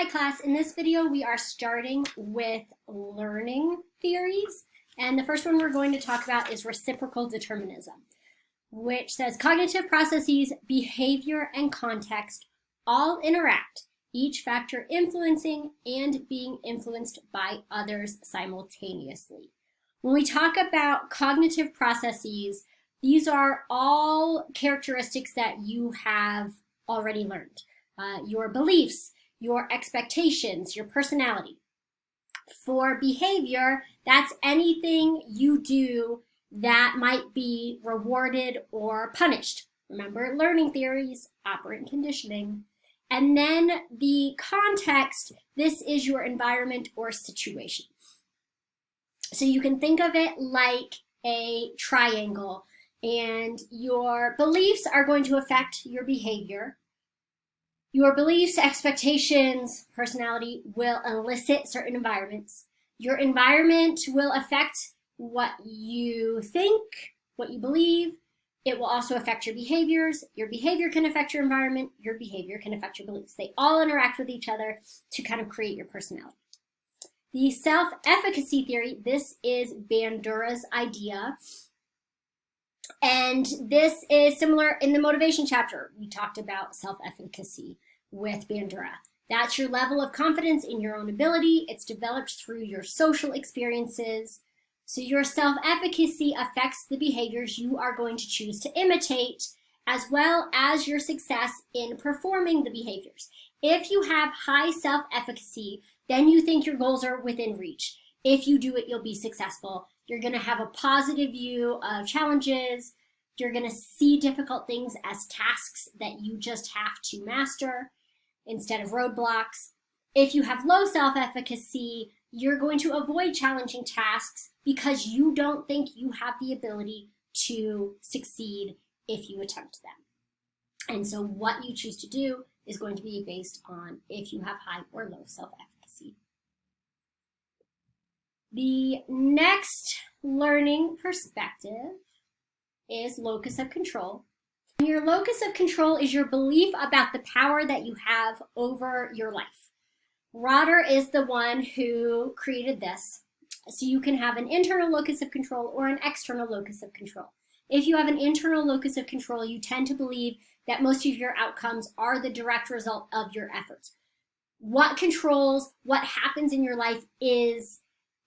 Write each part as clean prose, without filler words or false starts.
class. In this video, we are starting with learning theories. And the first one we're going to talk about is reciprocal determinism, which says cognitive processes, behavior, and context all interact, each factor influencing and being influenced by others simultaneously. When we talk about cognitive processes, these are all characteristics that you have already learned. Your beliefs, your expectations, your personality. For behavior, that's anything you do that might be rewarded or punished. Remember, learning theories, operant conditioning. And then the context, this is your environment or situation. So you can think of it like a triangle, and your beliefs are going to affect your behavior. Your beliefs, expectations, personality will elicit certain environments. Your environment will affect what you think, what you believe. It will also affect your behaviors. Your behavior can affect your environment. Your behavior can affect your beliefs. They all interact with each other to kind of create your personality. The self-efficacy theory, this is Bandura's idea. And this is similar in the motivation chapter. We talked about self-efficacy with Bandura. That's your level of confidence in your own ability. It's developed through your social experiences. So your self-efficacy affects the behaviors you are going to choose to imitate, as well as your success in performing the behaviors. If you have high self-efficacy, then you think your goals are within reach. If you do it, you'll be successful. You're going to have a positive view of challenges. You're going to see difficult things as tasks that you just have to master instead of roadblocks. If you have low self-efficacy, you're going to avoid challenging tasks because you don't think you have the ability to succeed if you attempt them. And so what you choose to do is going to be based on if you have high or low self-efficacy. The next learning perspective is locus of control. Your locus of control is your belief about the power that you have over your life. Rotter is the one who created this. So you can have an internal locus of control or an external locus of control. If you have an internal locus of control, you tend to believe that most of your outcomes are the direct result of your efforts. What controls what happens in your life is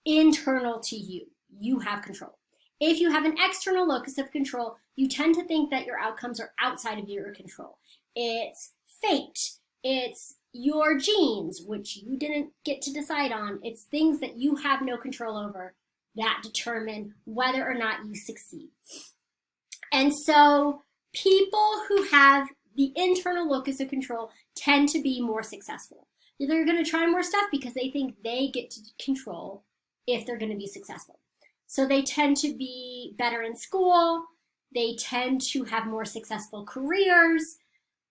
internal to you. You have control. If you have an external locus of control, you tend to think that your outcomes are outside of your control. It's fate. It's your genes, which you didn't get to decide on. It's things that you have no control over that determine whether or not you succeed. And so people who have the internal locus of control tend to be more successful. They're going to try more stuff because they think they get to control if they're going to be successful. So they tend to be better in school. They tend to have more successful careers.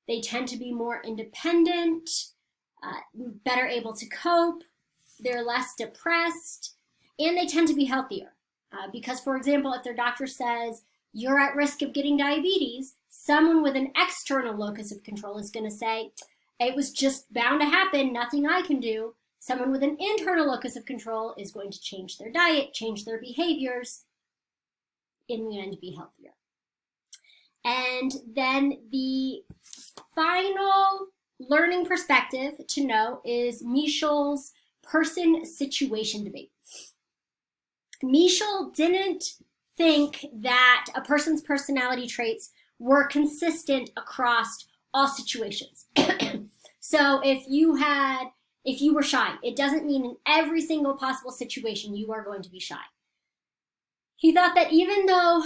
They tend to be more independent, better able to cope. They're less depressed, and they tend to be healthier. Because, for example, if their doctor says you're at risk of getting diabetes, someone with an external locus of control is going to say, it was just bound to happen, nothing I can do. Someone with an internal locus of control is going to change their diet, change their behaviors, in the end be healthier. And then the final learning perspective to know is Mischel's person-situation debate. Mischel didn't think that a person's personality traits were consistent across all situations. So if you were shy, it doesn't mean in every single possible situation you are going to be shy. He thought that even though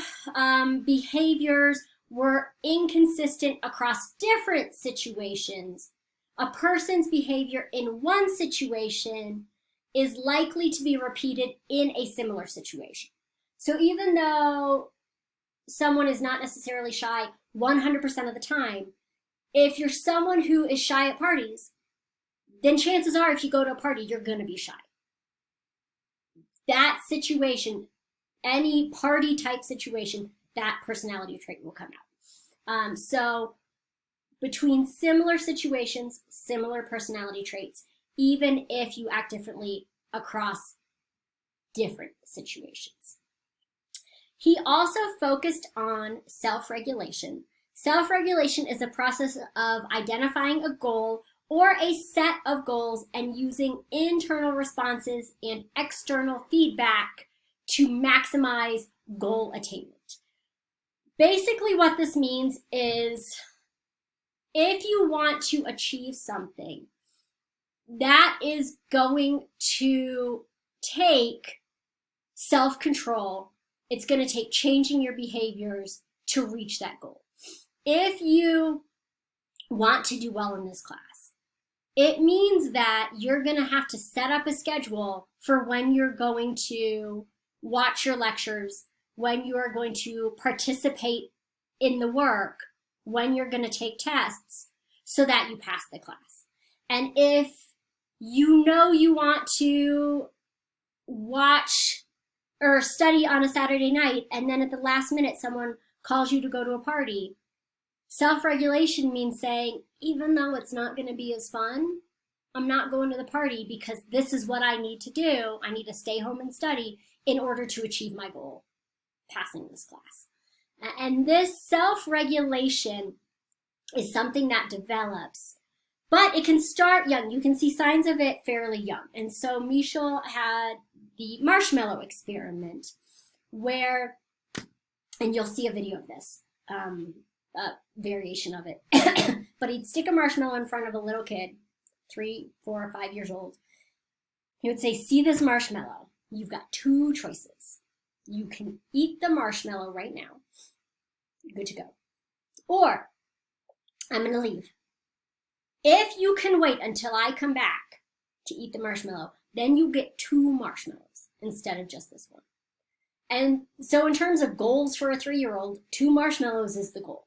behaviors were inconsistent across different situations, a person's behavior in one situation is likely to be repeated in a similar situation. So even though someone is not necessarily shy 100% of the time, if you're someone who is shy at parties, then chances are if you go to a party, you're going to be shy. That situation, any party type situation, that personality trait will come out. So between similar situations, similar personality traits, even if you act differently across different situations. He also focused on self-regulation. Self-regulation is a process of identifying a goal or a set of goals and using internal responses and external feedback to maximize goal attainment. Basically, what this means is if you want to achieve something, that is going to take self-control. It's going to take changing your behaviors to reach that goal. If you want to do well in this class, it means that you're going to have to set up a schedule for when you're going to watch your lectures, when you are going to participate in the work, when you're going to take tests, so that you pass the class. And if you know you want to watch or study on a Saturday night, and then at the last minute someone calls you to go to a party, self-regulation means saying, even though it's not going to be as fun, I'm not going to the party because this is what I need to do. I need to stay home and study in order to achieve my goal, passing this class. And this self-regulation is something that develops, but it can start young. You can see signs of it fairly young. And so Michel had the marshmallow experiment where, and you'll see a video of this, a variation of it, but he'd stick a marshmallow in front of a little kid, 3, 4, or 5 years old. He would say, see this marshmallow? You've got 2 choices. You can eat the marshmallow right now. Good to go. Or, I'm going to leave. If you can wait until I come back to eat the marshmallow, then you get 2 marshmallows instead of just this one. And so in terms of goals for a 3-year-old, 2 marshmallows is the goal.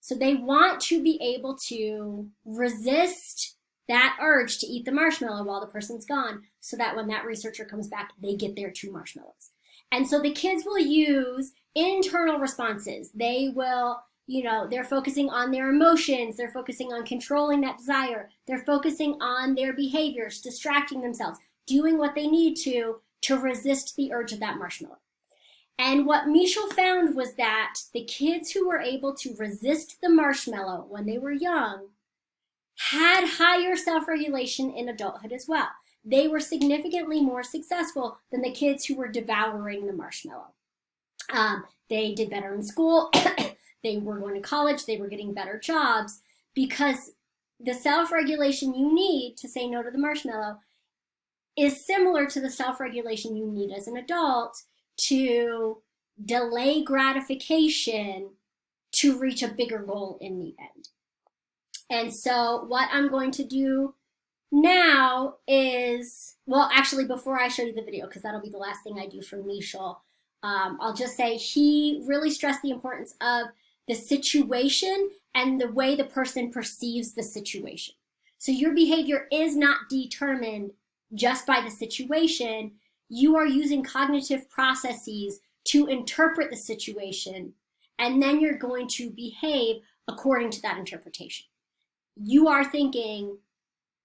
So they want to be able to resist that urge to eat the marshmallow while the person's gone, so that when that researcher comes back, they get their 2 marshmallows. And so the kids will use internal responses. They will, they're focusing on their emotions. They're focusing on controlling that desire. They're focusing on their behaviors, distracting themselves, doing what they need to resist the urge of that marshmallow. And what Michel found was that the kids who were able to resist the marshmallow when they were young had higher self-regulation in adulthood as well. They were significantly more successful than the kids who were devouring the marshmallow. They did better in school. They were going to college. They were getting better jobs because the self-regulation you need to say no to the marshmallow is similar to the self-regulation you need as an adult to delay gratification to reach a bigger goal in the end. And so what I'm going to do now is, well, actually, before I show you the video, because that'll be the last thing I do for Michel, I'll just say he really stressed the importance of the situation and the way the person perceives the situation. So your behavior is not determined just by the situation. You are using cognitive processes to interpret the situation, and then you're going to behave according to that interpretation. You are thinking,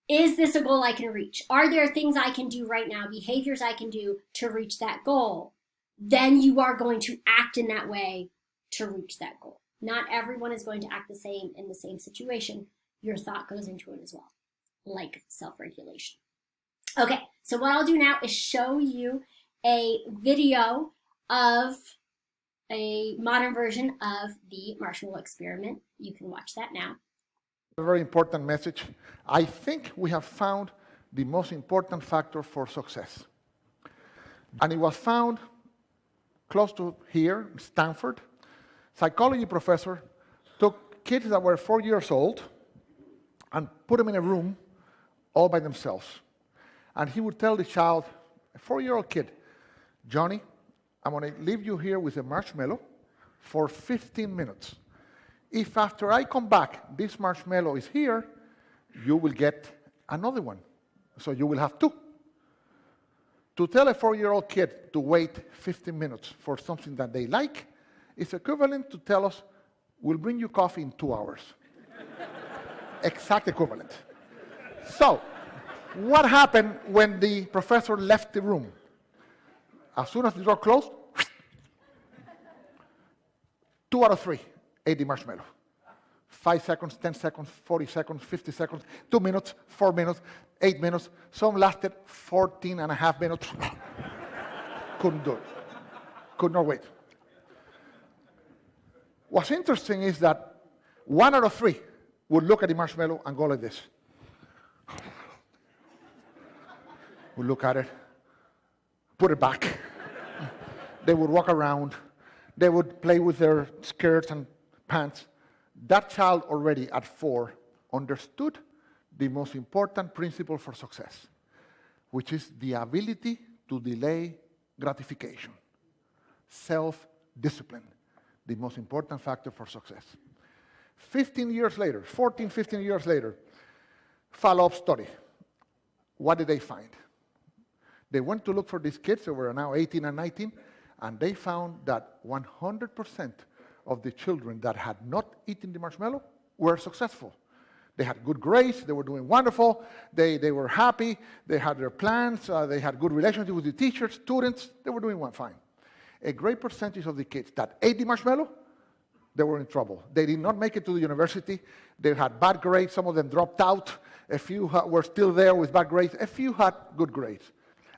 is this a goal I can reach? Are there things I can do right now, behaviors I can do to reach that goal? Then you are going to act in that way to reach that goal. Not everyone is going to act the same in the same situation. Your thought goes into it as well, like self-regulation. Okay, so what I'll do now is show you a video of a modern version of the marshmallow experiment. You can watch that now. A very important message. I think we have found the most important factor for success. And it was found close to here, Stanford. Psychology professor took kids that were 4 years old and put them in a room all by themselves. And he would tell the child, a 4-year-old kid, Johnny, I'm going to leave you here with a marshmallow for 15 minutes. If after I come back, this marshmallow is here, you will get another one. So you will have 2. To tell a 4-year-old kid to wait 15 minutes for something that they like is equivalent to tell us, we'll bring you coffee in 2 hours. Exact equivalent. So, What happened when the professor left the room? As soon as the door closed, 2 out of 3 ate the marshmallow. 5 seconds, 10 seconds, 40 seconds, 50 seconds, 2 minutes, 4 minutes, 8 minutes. Some lasted 14 and a half minutes. Couldn't do it. Could not wait. What's interesting is that 1 out of 3 would look at the marshmallow and go like this. Would look at it, put it back. They would walk around. They would play with their skirts and pants. That child already at 4 understood the most important principle for success, which is the ability to delay gratification. Self-discipline, the most important factor for success. 15 years later, 14, 15 years later, follow-up study. What did they find? They went to look for these kids who were now 18 and 19, and they found that 100% of the children that had not eaten the marshmallow were successful. They had good grades, they were doing wonderful, they were happy, they had their plans, they had good relationship with the teachers, students, they were doing fine. A great percentage of the kids that ate the marshmallow, they were in trouble. They did not make it to the university, they had bad grades, some of them dropped out, a few were still there with bad grades, a few had good grades.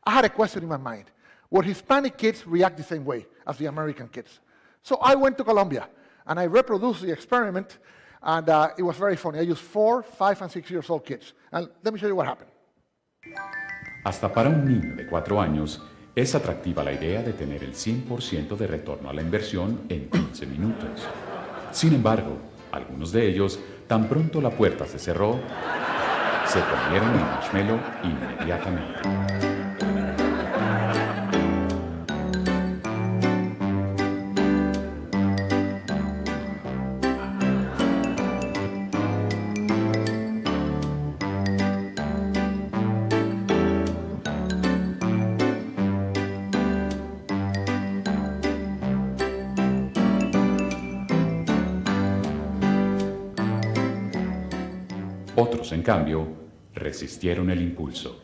I had a question in my mind. Would Hispanic kids react the same way as the American kids? So I went to Colombia, and I reproduced the experiment, and it was very funny. I used 4, 5, and 6 years old kids. And let me show you what happened. Hasta para un niño de 4 años, es atractiva la idea de tener el 100% de retorno a la inversión en 15 minutos. Sin embargo, algunos de ellos, tan pronto la puerta se cerró, se comieron el marshmallow inmediatamente. Otros, en cambio, resistieron el impulso.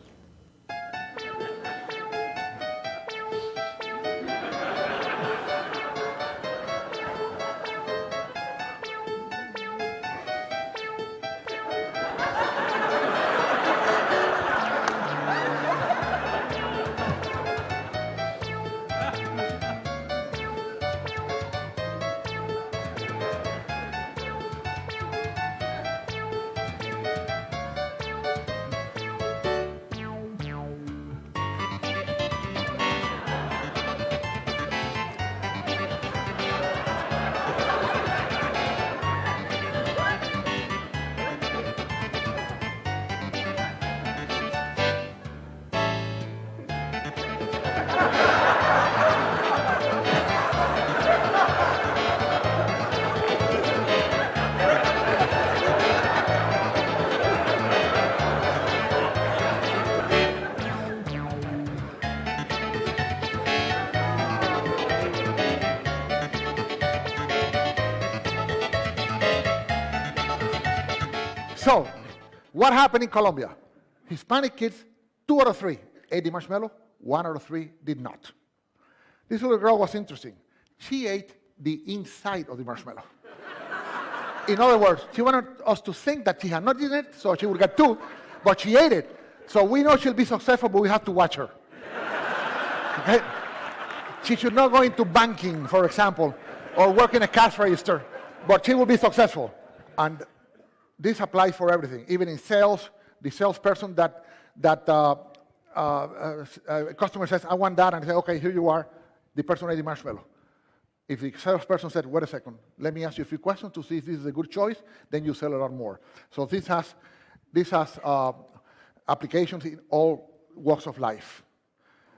So, what happened in Colombia? Hispanic kids, 2 out of 3 ate the marshmallow, 1 out of 3 did not. This little girl was interesting. She ate the inside of the marshmallow. In other words, she wanted us to think that she had not eaten it, so she would get 2, but she ate it. So we know she'll be successful, but we have to watch her. Okay? She should not go into banking, for example, or work in a cash register, but she will be successful. And this applies for everything, even in sales. The salesperson that customer says, I want that, and say, okay, here you are, the person ate the marshmallow. If the salesperson said, wait a second, let me ask you a few questions to see if this is a good choice, then you sell a lot more. So this has applications in all walks of life.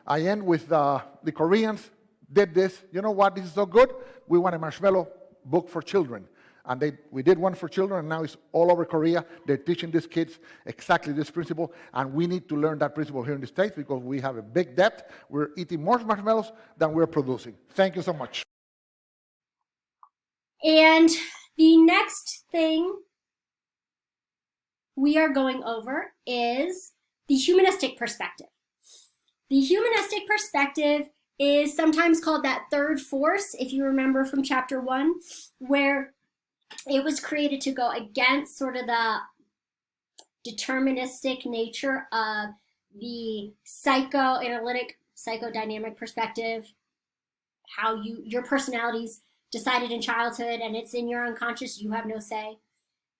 I end with the Koreans did this. You know what? This is so good. We want a marshmallow book for children. And we did one for children, and now it's all over Korea. They're teaching these kids exactly this principle, and we need to learn that principle here in the States because we have a big debt. We're eating more marshmallows than we're producing. Thank you so much. And the next thing we are going over is the humanistic perspective. The humanistic perspective is sometimes called that third force, if you remember from chapter 1, where it was created to go against sort of the deterministic nature of the psychoanalytic, psychodynamic perspective, how your personality's decided in childhood and it's in your unconscious, you have no say.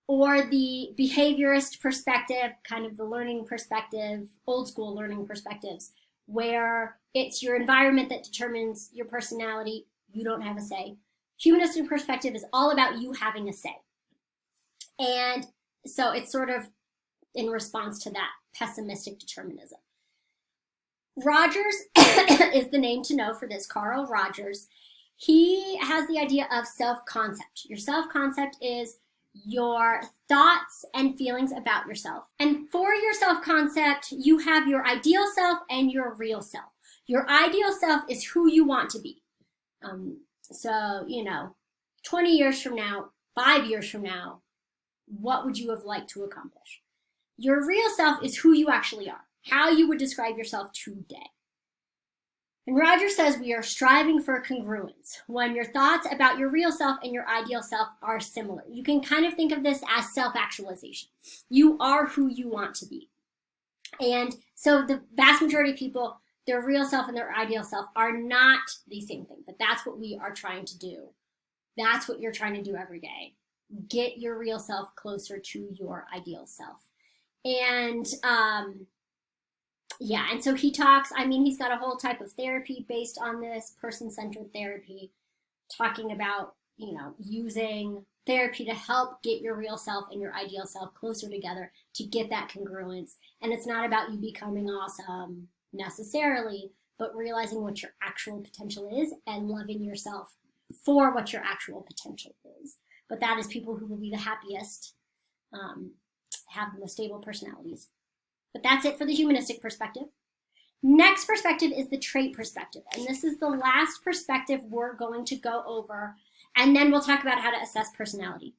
Or the behaviorist perspective, kind of the learning perspective, old school learning perspectives, where it's your environment that determines your personality, you don't have a say. Humanistic perspective is all about you having a say. And so it's sort of in response to that pessimistic determinism. Rogers is the name to know for this, Carl Rogers. He has the idea of self-concept. Your self-concept is your thoughts and feelings about yourself. And for your self-concept, you have your ideal self and your real self. Your ideal self is who you want to be. So, 20 years from now, 5 years from now, what would you have liked to accomplish? Your real self is who you actually are, how you would describe yourself today. And Rogers says we are striving for congruence when your thoughts about your real self and your ideal self are similar. You can kind of think of this as self-actualization. You are who you want to be. And so the vast majority of people, their real self and their ideal self are not the same thing, but that's what we are trying to do. That's what you're trying to do every day. Get your real self closer to your ideal self. And and so he talks, he's got a whole type of therapy based on this, person-centered therapy, talking about, using therapy to help get your real self and your ideal self closer together to get that congruence. And it's not about you becoming awesome necessarily, but realizing what your actual potential is and loving yourself for what your actual potential is. But that is people who will be the happiest, have the most stable personalities. But that's it for the humanistic perspective. Next perspective is the trait perspective. And this is the last perspective we're going to go over. And then we'll talk about how to assess personality.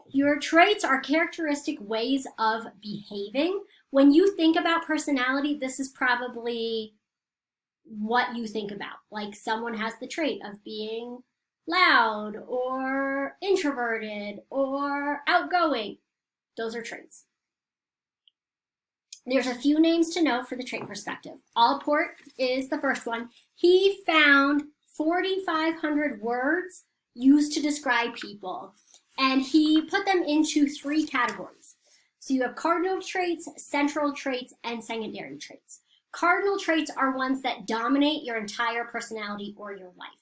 Your traits are characteristic ways of behaving. When you think about personality, this is probably what you think about. Like someone has the trait of being loud or introverted or outgoing. Those are traits. There's a few names to know for the trait perspective. Allport is the first one. He found 4,500 words used to describe people, and he put them into 3 categories. So you have cardinal traits, central traits, and secondary traits. Cardinal traits are ones that dominate your entire personality or your life.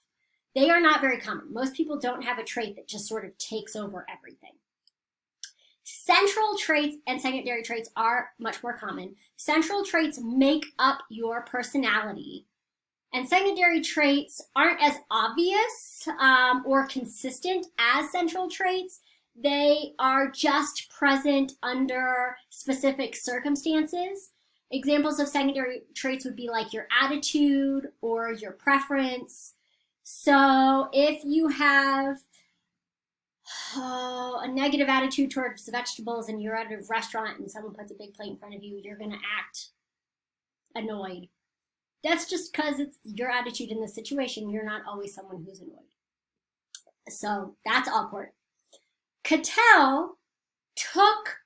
They are not very common. Most people don't have a trait that just sort of takes over everything. Central traits and secondary traits are much more common. Central traits make up your personality, and secondary traits aren't as obvious or consistent as central traits. They are just present under specific circumstances. Examples of secondary traits would be like your attitude or your preference. So if you have a negative attitude towards vegetables and you're at a restaurant and someone puts a big plate in front of you, you're going to act annoyed. That's just because it's your attitude in the situation. You're not always someone who's annoyed. So that's Allport. Cattell took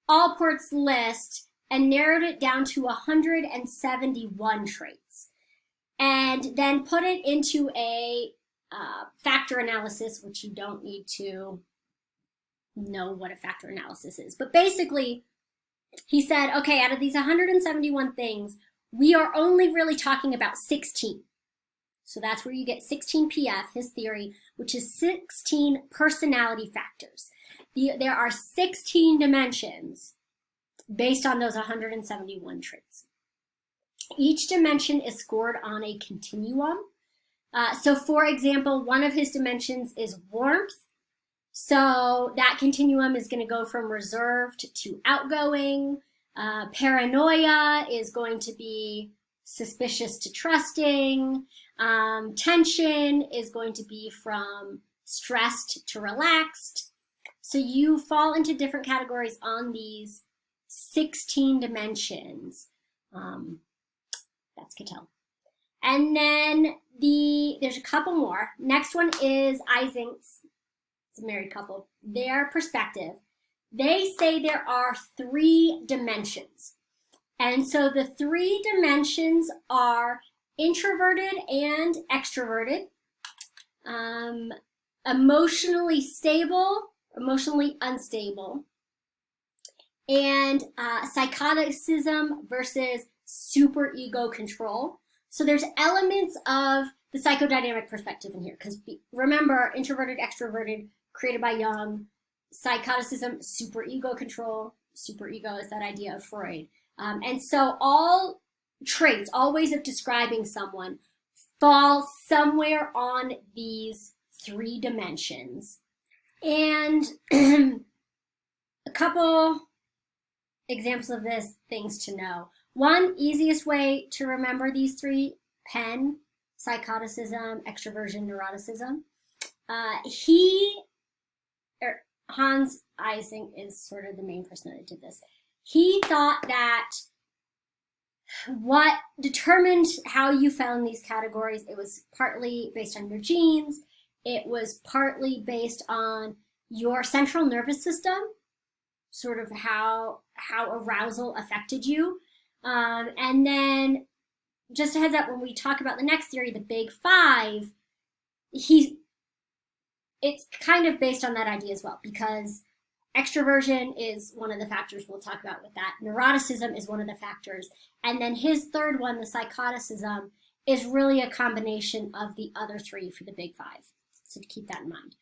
Allport's list and narrowed it down to 171 traits and then put it into a factor analysis, which you don't need to know what a factor analysis is. But basically, he said, okay, out of these 171 things, we are only really talking about 16. So that's where you get 16 PF, his theory, which is 16 personality factors. There are 16 dimensions based on those 171 traits. Each dimension is scored on a continuum. So for example, one of his dimensions is warmth. So that continuum is going to go from reserved to outgoing. Paranoia is going to be suspicious to trusting. Tension is going to be from stressed to relaxed. So you fall into different categories on these 16 dimensions That's Cattell. And then there's a couple more. Next one is Ising's. It's a married couple. Their perspective. They say there are 3 dimensions. And so the 3 dimensions are introverted and extroverted, emotionally stable, emotionally unstable, and psychoticism versus superego control. So there's elements of the psychodynamic perspective in here, because remember, introverted, extroverted, created by Jung, psychoticism, superego control. Superego is that idea of Freud. And so all traits, all ways of describing someone fall somewhere on these 3 dimensions. And a couple examples of this, things to know. One easiest way to remember these 3, Penn, psychoticism, extroversion, neuroticism. Hans Ising is sort of the main person that did this. He thought that what determined how you fell in these categories, it was partly based on your genes, it was partly based on your central nervous system, sort of how arousal affected you. And then, just a heads up, when we talk about the next theory, the Big Five, it's kind of based on that idea as well, because extroversion is one of the factors we'll talk about with that. Neuroticism is one of the factors. And then his third one, the psychoticism, is really a combination of the other 3 for the Big Five. So to keep that in mind.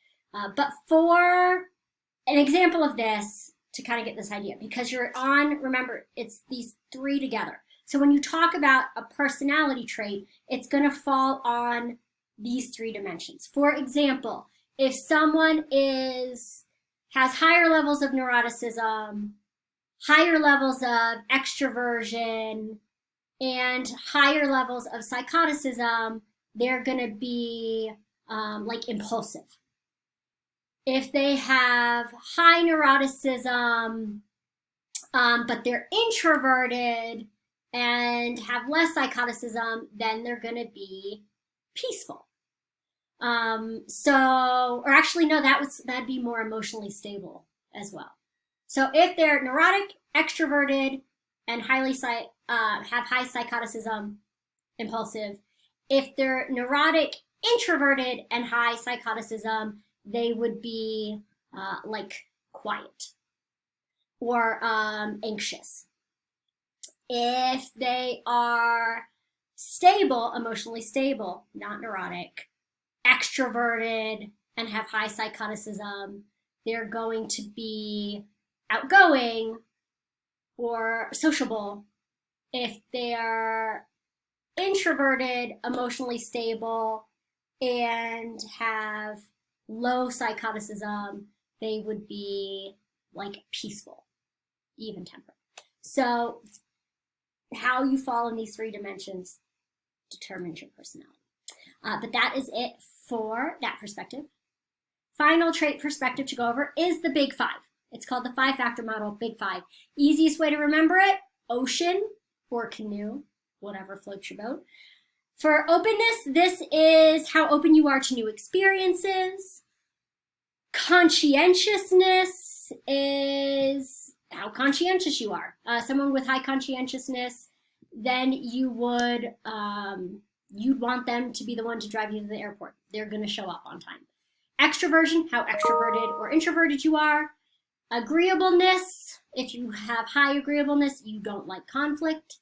But for an example of this, to kind of get this idea, because remember, it's these 3 together. So when you talk about a personality trait, it's going to fall on these 3 dimensions. For example, if someone has higher levels of neuroticism, higher levels of extroversion, and higher levels of psychoticism, they're going to be like impulsive. If they have high neuroticism, but they're introverted and have less psychoticism, then they're going to be peaceful. Or actually, no, that'd be more emotionally stable as well. So if they're neurotic, extroverted, and have high psychoticism, impulsive, if they're neurotic, introverted, and high psychoticism, they would be like quiet or anxious. If they are stable, emotionally stable, not neurotic, extroverted, and have high psychoticism, they're going to be outgoing or sociable. If they're introverted, emotionally stable, and have low psychoticism, they would be like peaceful, even tempered. So how you fall in these 3 dimensions determines your personality. But that is it for that perspective. Final trait perspective to go over is the Big Five. It's called the 5-factor model, Big Five. Easiest way to remember it, ocean or canoe, whatever floats your boat. For openness, this is how open you are to new experiences. Conscientiousness is how conscientious you are. Someone with high conscientiousness, then you would you'd want them to be the one to drive you to the airport. They're going to show up on time. Extroversion, how extroverted or introverted you are. Agreeableness, if you have high agreeableness, you don't like conflict.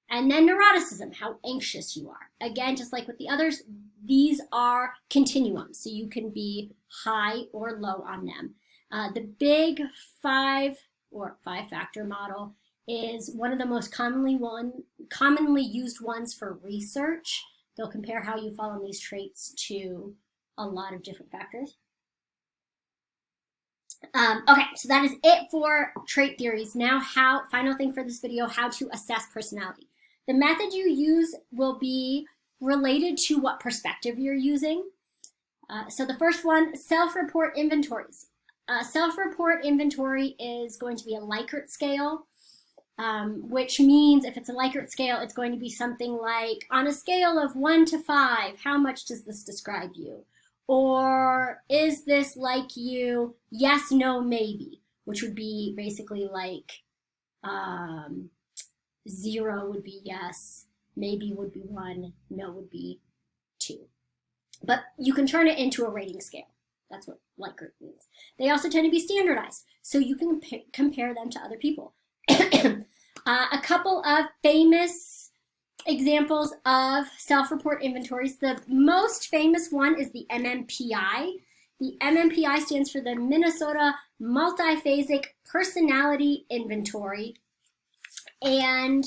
And then neuroticism, how anxious you are. Again, just like with the others, these are continuums, so you can be high or low on them. The Big Five or 5-factor model is one of the most commonly used ones for research. They'll compare how you fall on these traits to a lot of different factors. Okay, so that is it for trait theories. Now, final thing for this video, how to assess personality. The method you use will be related to what perspective you're using. So the first one, self-report inventories. Self-report inventory is going to be a Likert scale. which means if it's a Likert scale, it's going to be something like, on a scale of 1 to 5, how much does this describe you? Or is this like you? Yes, no, maybe, which would be basically like 0 would be yes, maybe would be 1, no would be 2. But you can turn it into a rating scale. That's what Likert means. They also tend to be standardized, so you can compare them to other people. A couple of famous examples of self-report inventories. The most famous one is the MMPI. The MMPI stands for the Minnesota Multiphasic Personality Inventory. And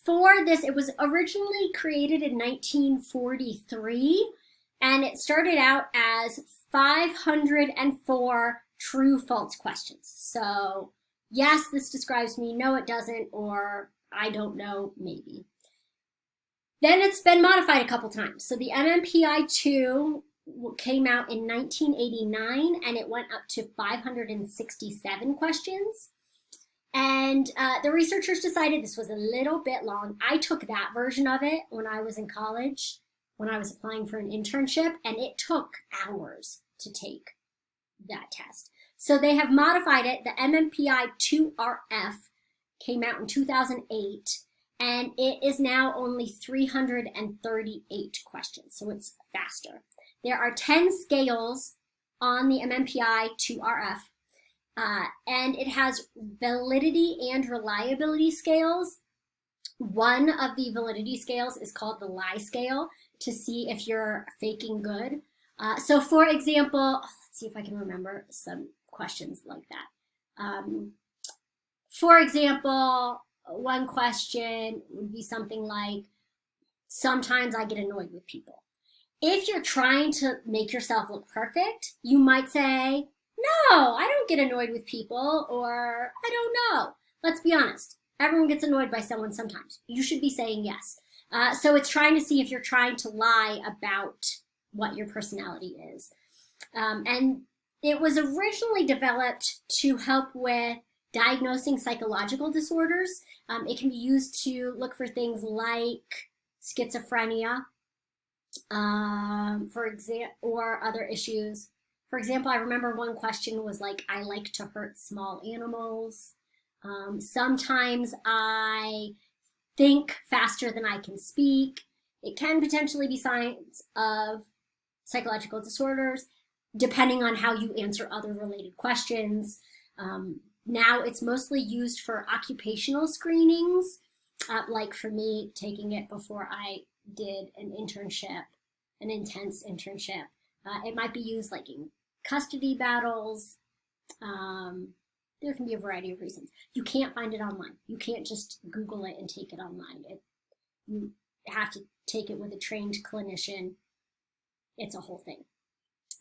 for this, it was originally created in 1943, and it started out as 504 true-false questions. So, yes, this describes me, no, it doesn't, or I don't know, maybe. Then it's been modified a couple times. So the MMPI-2 came out in 1989, and it went up to 567 questions. And the researchers decided this was a little bit long. I took that version of it when I was in college, when I was applying for an internship, and it took hours to take that test. So they have modified it. The MMPI-2RF came out in 2008, and it is now only 338 questions, so it's faster. There are 10 scales on the MMPI-2RF, and it has validity and reliability scales. One of the validity scales is called the lie scale to see if you're faking good. So for example, let's see if I can remember some questions like that. For example, one question would be something like, sometimes I get annoyed with people. If you're trying to make yourself look perfect, you might say, no, I don't get annoyed with people, or I don't know. Let's be honest. Everyone gets annoyed by someone sometimes. You should be saying yes. So it's trying to see if you're trying to lie about what your personality is. And it was originally developed to help with diagnosing psychological disorders. It can be used to look for things like schizophrenia, for example, or other issues. For example, I remember one question was like, I like to hurt small animals. Sometimes I think faster than I can speak. It can potentially be signs of psychological disorders, depending on how you answer other related questions. Now it's mostly used for occupational screenings, like for me, taking it before I did an internship, an intense internship. It might be used like in custody battles. There can be a variety of reasons. You can't find it online. You can't just Google it and take it online. You have to take it with a trained clinician. It's a whole thing.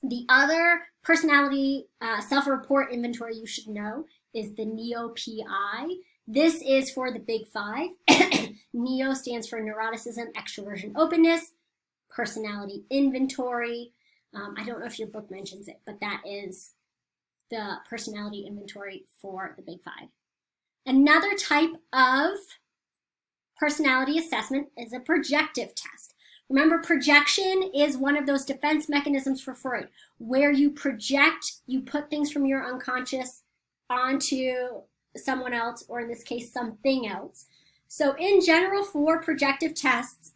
The other personality self-report inventory you should know is the NEO-PI. This is for the big 5. NEO stands for neuroticism, extroversion, openness, personality inventory. I don't know if your book mentions it, but that is the personality inventory for the big 5. Another type of personality assessment is a projective test. Remember, projection is one of those defense mechanisms for Freud, where you project, you put things from your unconscious onto someone else, or in this case, something else. So in general, for projective tests,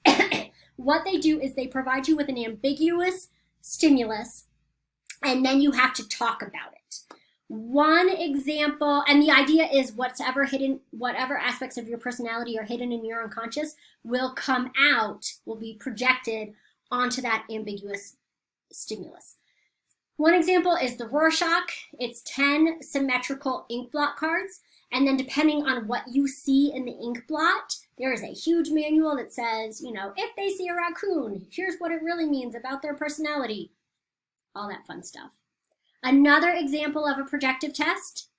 what they do is they provide you with an ambiguous stimulus, and then you have to talk about it. One example, and the idea is whatever aspects of your personality are hidden in your unconscious will come out, will be projected onto that ambiguous stimulus. One example is the Rorschach. It's 10 symmetrical ink blot cards, and then depending on what you see in the ink blot, there is a huge manual that says, if they see a raccoon, here's what it really means about their personality. All that fun stuff. Another example of a projective test,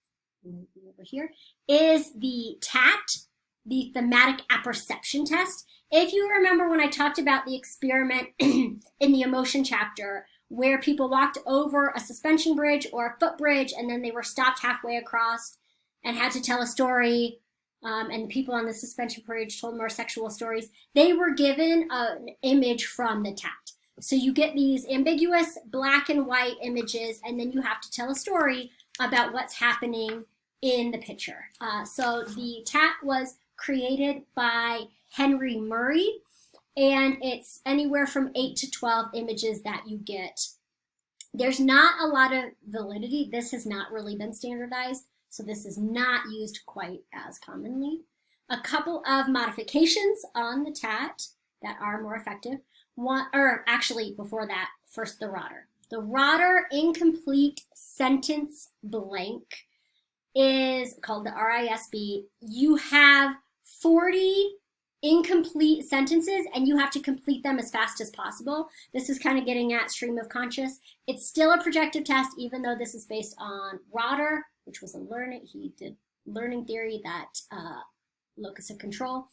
over here, is the TAT, the thematic apperception test. If you remember when I talked about the experiment in the emotion chapter, where people walked over a suspension bridge or a footbridge, and then they were stopped halfway across and had to tell a story and the people on the suspension bridge told more sexual stories, they were given an image from the tat. So you get these ambiguous black and white images, and then you have to tell a story about what's happening in the picture. So the tat was created by Henry Murray, and it's anywhere from 8 to 12 images that you get. There's not a lot of validity. This has not really been standardized, so this is not used quite as commonly. A couple of modifications on the tat that are more effective. One, or actually before that, first the Rotter. The Rotter incomplete sentence blank is called the RISB. You have 40 incomplete sentences and you have to complete them as fast as possible. This is kind of getting at stream of conscious. It's still a projective test, even though this is based on Rotter, which was he did learning theory, that locus of control.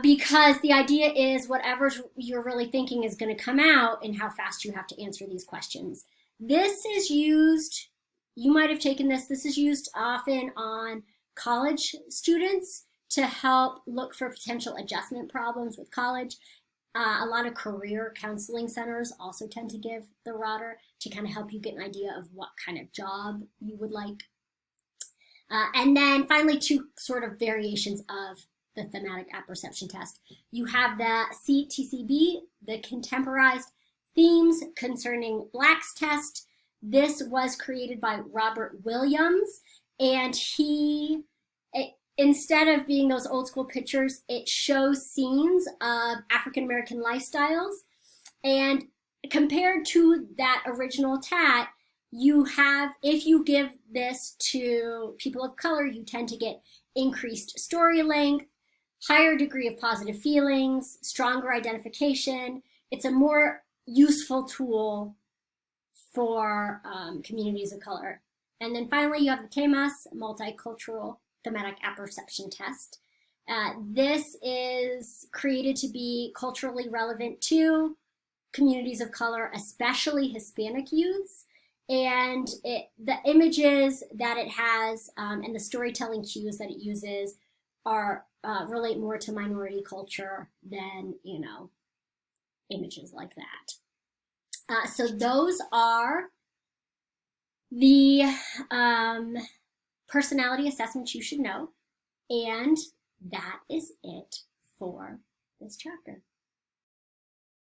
Because the idea is whatever you're really thinking is going to come out and how fast you have to answer these questions. This is used, you might have taken this is used often on college students to help look for potential adjustment problems with college. A lot of career counseling centers also tend to give the Rotter to kind of help you get an idea of what kind of job you would like. And then finally, two sort of variations of the thematic apperception test. You have the CTCB, the Contemporized Themes Concerning Blacks test. This was created by Robert Williams, and instead of being those old school pictures, it shows scenes of African American lifestyles. And compared to that original tat, you have, if you give this to people of color, you tend to get increased story length, higher degree of positive feelings, stronger identification. It's a more useful tool for communities of color. And then finally, you have the TAMAS, Multicultural Thematic Apperception Test. This is created to be culturally relevant to communities of color, especially Hispanic youths. And the images that it has and the storytelling cues that it uses are relate more to minority culture than, images like that. So those are the personality assessments you should know, and that is it for this chapter.